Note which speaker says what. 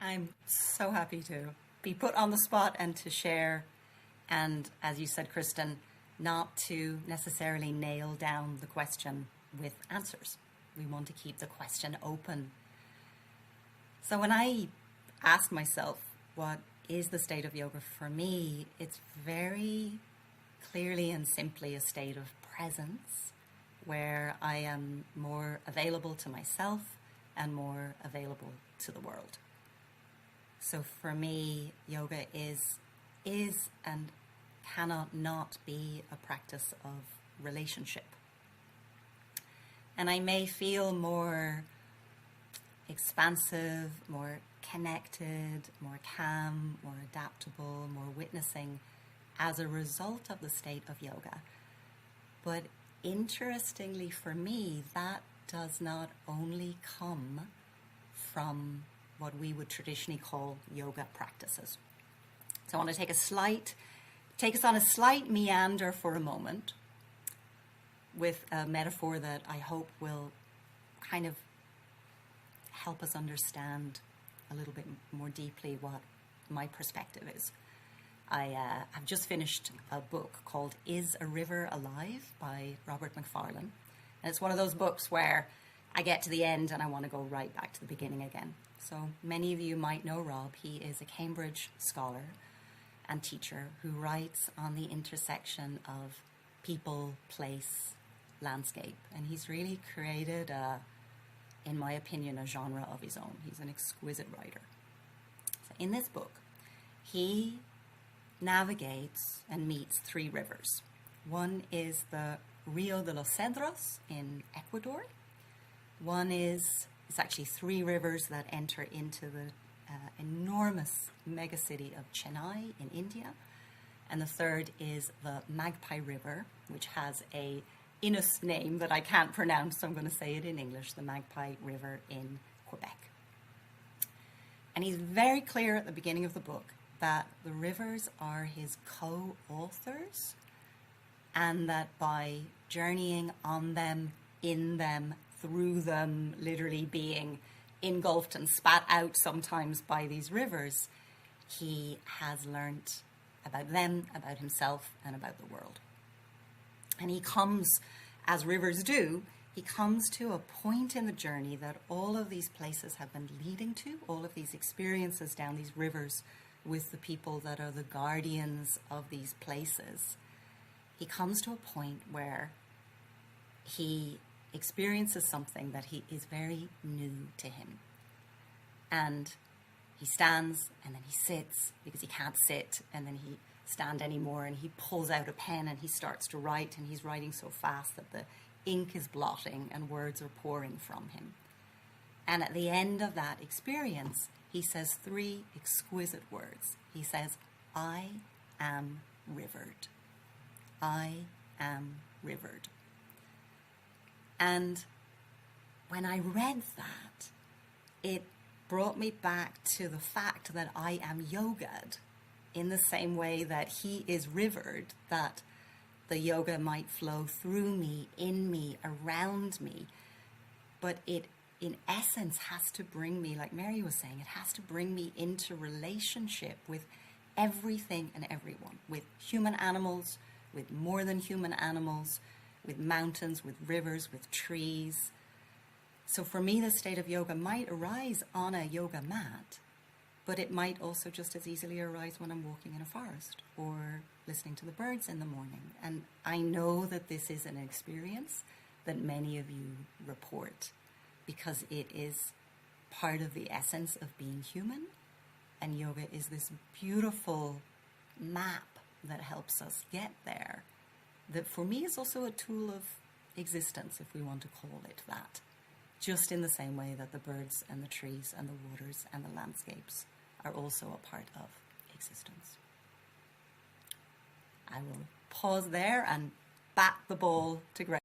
Speaker 1: I'm so happy to be put on the spot and to share. And as you said, Kristen, not to necessarily nail down the question with answers. We want to keep the question open. So when I ask myself, what is the state of yoga for me? It's very clearly and simply a state of presence where I am more available to myself and more available to the world. So for me, yoga is and cannot not be a practice of relationship. And I may feel more expansive, more connected, more calm, more adaptable, more witnessing as a result of the state of yoga. But interestingly for me, that does not only come from what we would traditionally call yoga practices. So I want to take us on a slight meander for a moment with a metaphor that I hope will kind of help us understand a little bit more deeply what my perspective is. I've just finished a book called Is a River Alive by Robert Macfarlane. And it's one of those books where I get to the end and I want to go right back to the beginning again. So many of you might know Rob. He is a Cambridge scholar and teacher who writes on the intersection of people, place, landscape. And he's really created, in my opinion, a genre of his own. He's an exquisite writer. So in this book, he navigates and meets three rivers. One is the Rio de los Cedros in Ecuador. One is, it's actually three rivers that enter into the enormous megacity of Chennai in India. And the third is the Magpie River, which has a Inuit name that I can't pronounce, so I'm going to say it in English, the Magpie River in Quebec. And he's very clear at the beginning of the book that the rivers are his co-authors and that by journeying on them, in them, through them, literally being engulfed and spat out sometimes by these rivers, he has learnt about them, about himself, and about the world. And he comes, as rivers do, he comes to a point in the journey that all of these places have been leading to, all of these experiences down these rivers with the people that are the guardians of these places. He comes to a point where he experiences something that is very new to him. And he stands and then he sits because he can't sit, and then he stand anymore, and he pulls out a pen and he starts to write, and he's writing so fast that the ink is blotting and words are pouring from him. And at the end of that experience, he says three exquisite words. He says, I am rivered. I am rivered. And when I read that, it brought me back to the fact that I am yoga'd in the same way that he is rivered, that the yoga might flow through me, in me, around me. But it, in essence, has to bring me, like Mary was saying, it has to bring me into relationship with everything and everyone, with human animals, with more than human animals, with mountains, with rivers, with trees. So for me, the state of yoga might arise on a yoga mat, but it might also just as easily arise when I'm walking in a forest or listening to the birds in the morning. And I know that this is an experience that many of you report because it is part of the essence of being human. And yoga is this beautiful map that helps us get there, that for me is also a tool of existence, if we want to call it that, just in the same way that the birds and the trees and the waters and the landscapes are also a part of existence. I will pause there and bat the ball to Greg.